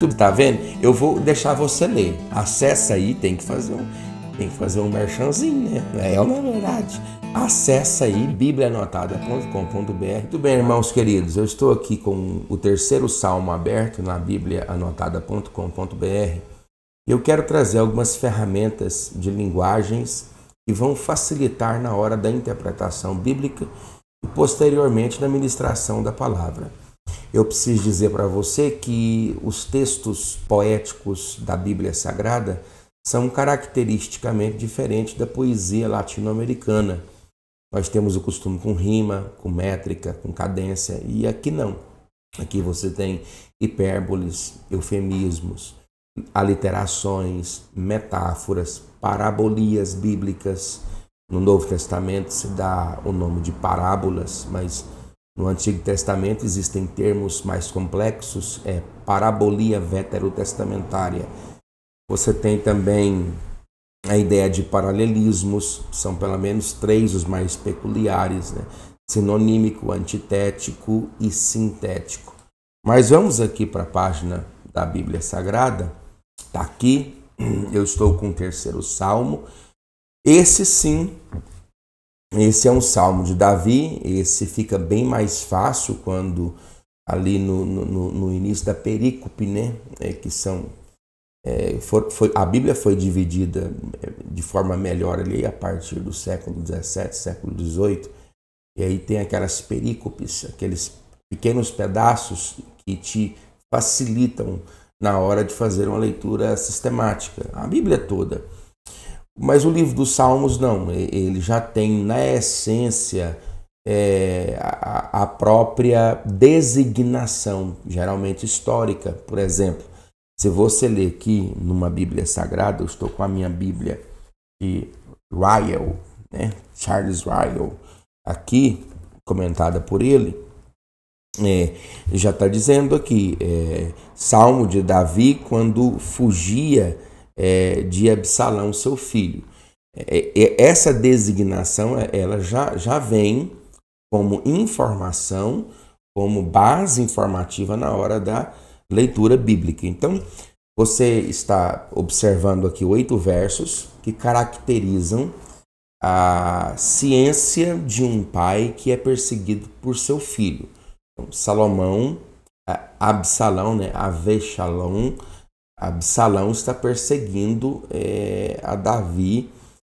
Tu tá vendo? Eu vou deixar você ler. Acessa aí, tem que fazer um merchanzinho, né? É uma verdade. Acessa aí, bibliaanotada.com.br. Tudo bem, irmãos queridos? Eu estou aqui com o terceiro salmo aberto na bibliaanotada.com.br. Eu quero trazer algumas ferramentas de linguagens que vão facilitar na hora da interpretação bíblica e posteriormente na ministração da palavra. Eu preciso dizer para você que os textos poéticos da Bíblia Sagrada são caracteristicamente diferentes da poesia latino-americana. Nós temos o costume com rima, com métrica, com cadência, e aqui não. Aqui você tem hipérboles, eufemismos, aliterações, metáforas, parabolias bíblicas. No Novo Testamento se dá o nome de parábolas, mas no Antigo Testamento existem termos mais complexos, parabolia veterotestamentária. Você tem também a ideia de paralelismos, são pelo menos 3 os mais peculiares, né? Sinonímico, antitético e sintético. Mas vamos aqui para a página da Bíblia Sagrada. Está aqui, eu estou com o terceiro salmo. Esse é um salmo de Davi. Esse fica bem mais fácil quando ali no início da perícope, né? A Bíblia foi dividida de forma melhor ali a partir do século XVII, século XVIII. E aí tem aquelas perícopes, aqueles pequenos pedaços que te facilitam na hora de fazer uma leitura sistemática. A Bíblia toda. Mas o livro dos Salmos não, ele já tem na essência a própria designação, geralmente histórica. Por exemplo, se você ler aqui numa Bíblia Sagrada, eu estou com a minha Bíblia de Ryle, né? Charles Ryle, aqui, comentada por ele, já está dizendo aqui, Salmo de Davi quando fugia de Absalão, seu filho. Essa designação ela já vem como informação, como base informativa na hora da leitura bíblica. Então, você está observando aqui 8 versos que caracterizam a ciência de um pai que é perseguido por seu filho. Então, Absalão, né? Absalão está perseguindo a Davi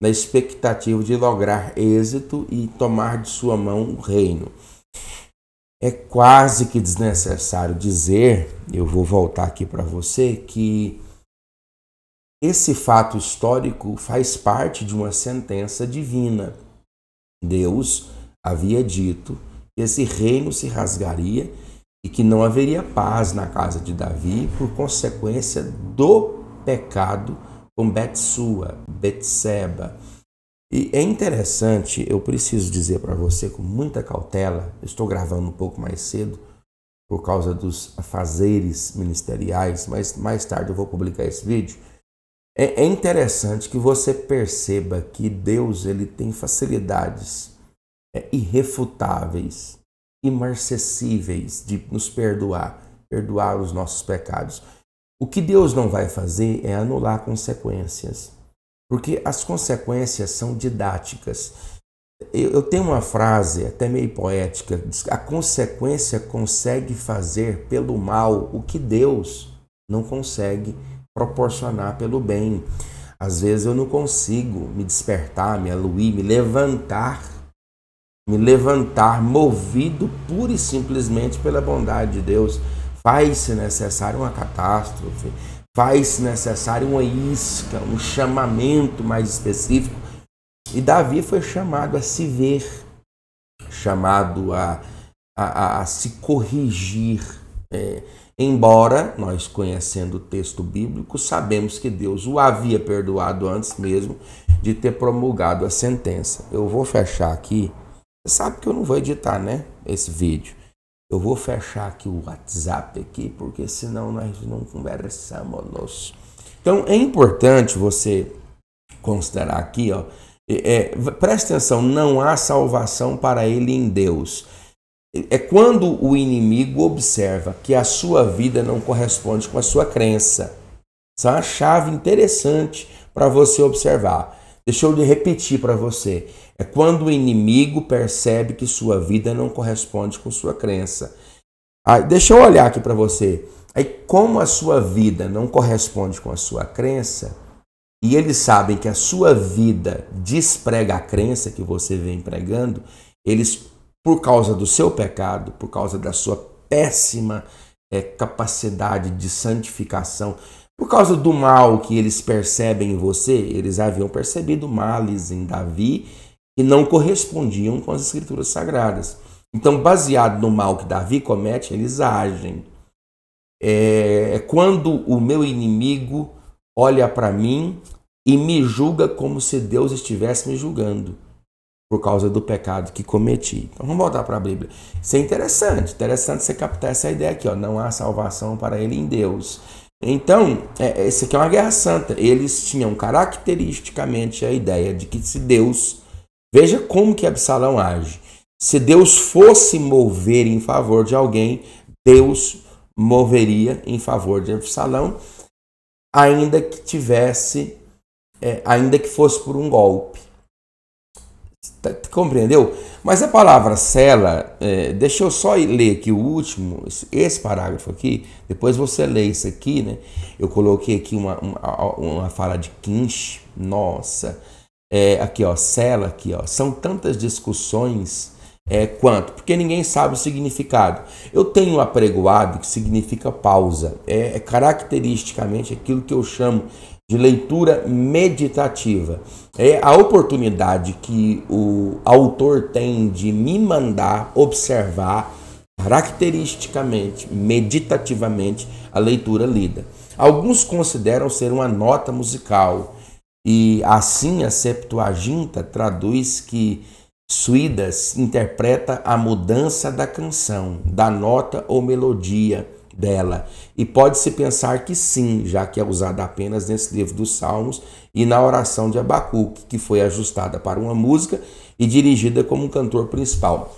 na expectativa de lograr êxito e tomar de sua mão o reino. É quase que desnecessário dizer, eu vou voltar aqui para você, que esse fato histórico faz parte de uma sentença divina. Deus havia dito que esse reino se rasgaria e que não haveria paz na casa de Davi por consequência do pecado com Betseba. E é interessante, eu preciso dizer para você com muita cautela, eu estou gravando um pouco mais cedo por causa dos afazeres ministeriais, mas mais tarde eu vou publicar esse vídeo. É interessante que você perceba que Deus ele tem facilidades irrefutáveis, imarcessíveis de nos perdoar os nossos pecados. O que Deus não vai fazer é anular consequências, porque as consequências são didáticas. Eu tenho uma frase até meio poética, diz, a consequência consegue fazer pelo mal o que Deus não consegue proporcionar pelo bem. Às vezes eu não consigo me despertar, me aluir, me levantar movido pura e simplesmente pela bondade de Deus. Faz-se necessário uma catástrofe, faz-se necessário uma isca, um chamamento mais específico. E Davi foi chamado a se ver, chamado a se corrigir. Embora nós, conhecendo o texto bíblico, sabemos que Deus o havia perdoado antes mesmo de ter promulgado a sentença. Eu vou fechar aqui. Você sabe que eu não vou editar, né, esse vídeo. Eu vou fechar aqui o WhatsApp aqui, porque senão nós não conversamos. Então é importante você considerar aqui, preste atenção, não há salvação para ele em Deus. É quando o inimigo observa que a sua vida não corresponde com a sua crença. Essa é uma chave interessante para você observar. Deixa eu repetir para você. É quando o inimigo percebe que sua vida não corresponde com sua crença. Deixa eu olhar aqui para você. Aí, como a sua vida não corresponde com a sua crença, e eles sabem que a sua vida desprega a crença que você vem pregando, eles, por causa do seu pecado, por causa da sua péssima capacidade de santificação, por causa do mal que eles percebem em você, eles haviam percebido males em Davi que não correspondiam com as escrituras sagradas. Então, baseado no mal que Davi comete, eles agem. É quando o meu inimigo olha para mim e me julga como se Deus estivesse me julgando por causa do pecado que cometi. Então vamos voltar para a Bíblia. Isso é interessante você captar essa ideia aqui, ó. Não há salvação para ele em Deus. Então, essa aqui é uma guerra santa. Eles tinham caracteristicamente a ideia de que se Deus, veja como que Absalão age. Se Deus fosse mover em favor de alguém, Deus moveria em favor de Absalão, ainda que fosse por um golpe. Compreendeu? Mas a palavra cela, deixa eu só ler aqui o último, esse parágrafo aqui, depois você lê isso aqui, né? Eu coloquei aqui uma fala de Kinch, nossa, aqui ó, cela aqui ó, são tantas discussões quanto, porque ninguém sabe o significado. Eu tenho apregoado que significa pausa, caracteristicamente aquilo que eu chamo de leitura meditativa. É a oportunidade que o autor tem de me mandar observar caracteristicamente, meditativamente, a leitura lida. Alguns consideram ser uma nota musical, e assim a Septuaginta traduz que Suidas interpreta a mudança da canção, da nota ou melodia dela. E pode-se pensar que sim, já que é usada apenas nesse livro dos Salmos e na oração de Abacuque, que foi ajustada para uma música e dirigida como um cantor principal.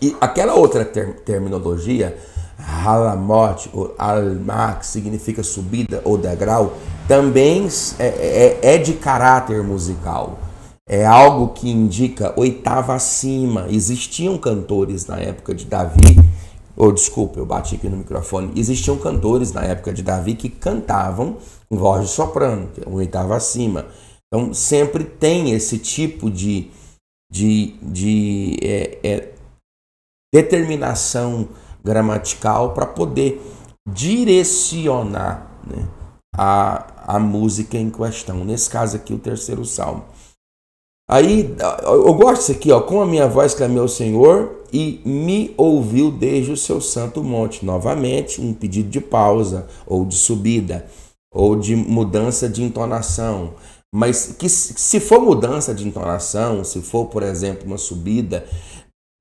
E aquela outra terminologia, halamot ou alma, que significa subida ou degrau, também é de caráter musical. É algo que indica oitava acima. Existiam cantores na época de Davi, desculpa, eu bati aqui no microfone. Existiam cantores na época de Davi que cantavam com voz de soprano, que é uma oitava acima. Então sempre tem esse tipo de determinação gramatical para poder direcionar, né, a música em questão. Nesse caso aqui, o terceiro salmo. Aí, eu gosto disso aqui, ó. Com a minha voz clamei ao Senhor e me ouviu desde o seu santo monte. Novamente, um pedido de pausa, ou de subida, ou de mudança de entonação. Mas que se for mudança de entonação, se for, por exemplo, uma subida,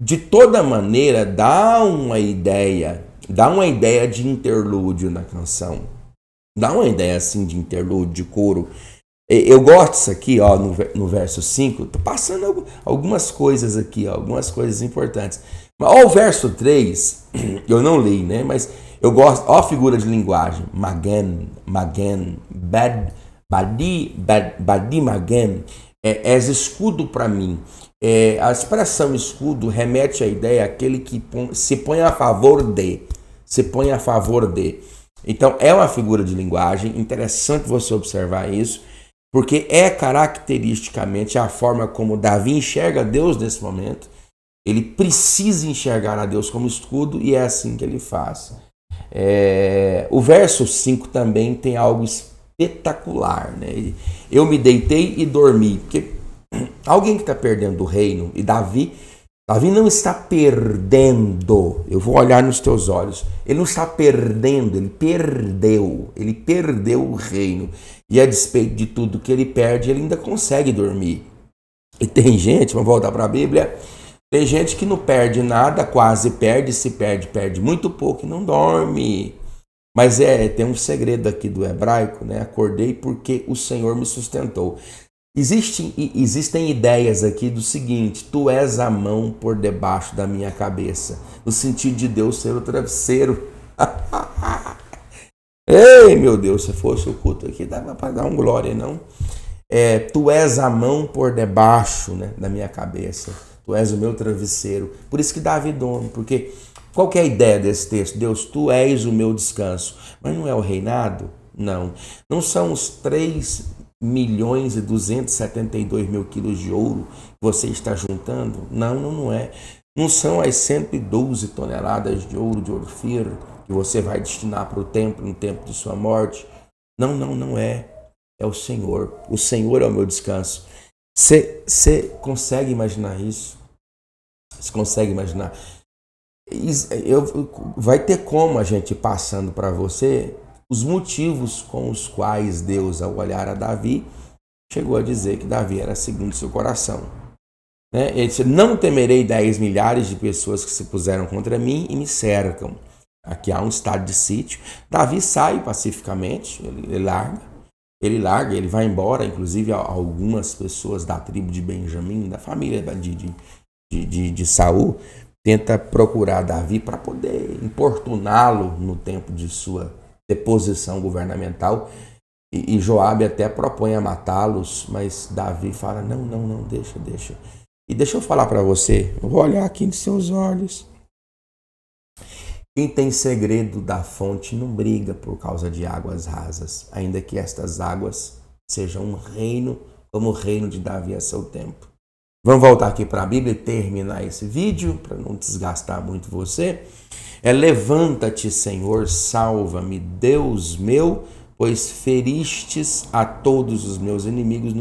de toda maneira dá uma ideia de interlúdio na canção. Dá uma ideia assim de interlúdio, de coro. Eu gosto disso aqui, ó, no verso 5, tô passando algumas coisas aqui, ó, algumas coisas importantes. Mas ó, o verso 3, eu não li, né? Mas eu gosto, ó a figura de linguagem, magen, badi magen, és escudo para mim. A expressão escudo remete à ideia aquele que se põe a favor de, Então é uma figura de linguagem, interessante você observar isso, porque é caracteristicamente a forma como Davi enxerga Deus nesse momento. Ele precisa enxergar a Deus como escudo e é assim que ele faz. O verso 5 também tem algo espetacular, né? Eu me deitei e dormi, porque alguém que está perdendo o reino, e Davi não está perdendo, eu vou olhar nos teus olhos, ele não está perdendo, ele perdeu o reino, e a despeito de tudo que ele perde, ele ainda consegue dormir. E tem gente, vamos voltar para a Bíblia, tem gente que não perde nada, quase perde, se perde muito pouco e não dorme. Mas tem um segredo aqui do hebraico, né? Acordei porque o Senhor me sustentou. Existem ideias aqui do seguinte: tu és a mão por debaixo da minha cabeça, no sentido de Deus ser o travesseiro. Ei, meu Deus, se fosse o culto aqui, dava para dar um glória, não? Tu és a mão por debaixo, né, da minha cabeça, tu és o meu travesseiro. Por isso que Davi dorme, porque qual que é a ideia desse texto? Deus, tu és o meu descanso. Mas não é o reinado? Não. Não são os 3.272.000 quilos de ouro que você está juntando? Não é. Não são as 112 toneladas de ouro Ofir que você vai destinar para o templo no tempo de sua morte. Não é. É o Senhor. O Senhor é o meu descanso. Você consegue imaginar isso? Você consegue imaginar? Vai ter como a gente passando para você os motivos com os quais Deus, ao olhar a Davi, chegou a dizer que Davi era segundo seu coração. Ele disse: não temerei 10 milhares de pessoas que se puseram contra mim e me cercam. Aqui há um estado de sítio. Davi sai pacificamente, ele larga, ele vai embora. Inclusive algumas pessoas da tribo de Benjamim, da família de Saul, tenta procurar Davi para poder importuná-lo no tempo de sua deposição governamental. E Joabe até propõe a matá-los, mas Davi fala: não, deixa. E deixa eu falar para você, eu vou olhar aqui nos seus olhos. Quem tem segredo da fonte não briga por causa de águas rasas, ainda que estas águas sejam um reino, como o reino de Davi a seu tempo. Vamos voltar aqui para a Bíblia e terminar esse vídeo, para não desgastar muito você. Levanta-te, Senhor, salva-me, Deus meu, pois feristes a todos os meus inimigos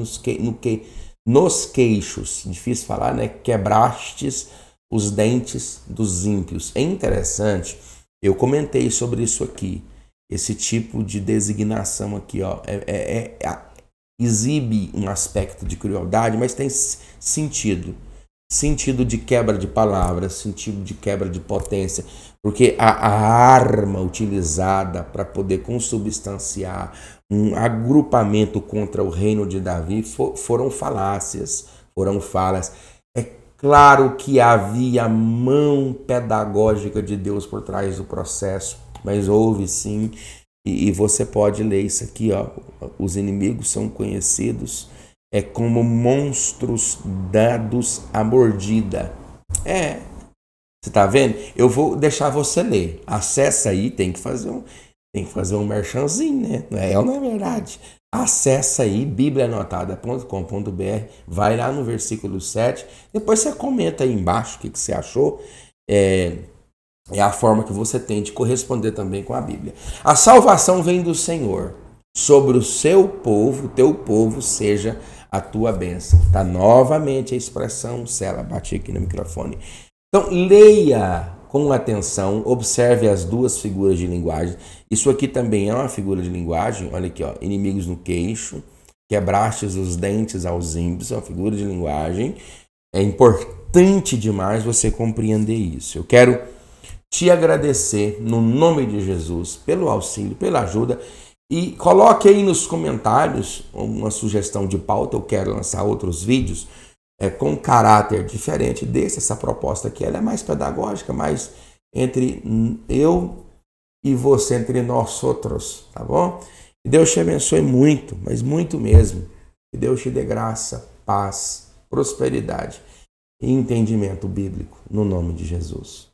nos queixos. Difícil falar, né? Quebrastes os dentes dos ímpios. É interessante, eu comentei sobre isso aqui. Esse tipo de designação aqui, ó, exibe um aspecto de crueldade, mas tem sentido de quebra de palavras, sentido de quebra de potência, porque a arma utilizada para poder consubstanciar um agrupamento contra o reino de Davi foram falácias, foram falas. É claro que havia mão pedagógica de Deus por trás do processo, mas houve sim. E você pode ler isso aqui, ó. Os inimigos são conhecidos como monstros dados à mordida. Você tá vendo? Eu vou deixar você ler. Acessa aí, tem que fazer um merchanzinho, né? Não é verdade? Acessa aí, bibliaanotada.com.br, vai lá no versículo 7, depois você comenta aí embaixo o que você achou. É a forma que você tem de corresponder também com a Bíblia. A salvação vem do Senhor. Sobre o seu povo, teu povo, seja a tua bênção. Tá novamente a expressão, Cela, bati aqui no microfone. Então, leia com atenção, observe as duas figuras de linguagem. Isso aqui também é uma figura de linguagem. Olha aqui, ó, inimigos no queixo, quebrastes os dentes aos ímpios, é uma figura de linguagem. É importante demais você compreender isso. Eu quero te agradecer no nome de Jesus pelo auxílio, pela ajuda, e coloque aí nos comentários uma sugestão de pauta. Eu quero lançar outros vídeos com caráter diferente desse. Essa proposta aqui ela é mais pedagógica, mais entre eu e você, entre nós outros, tá bom? Que Deus te abençoe muito, mas muito mesmo. Que Deus te dê graça, paz, prosperidade e entendimento bíblico, no nome de Jesus.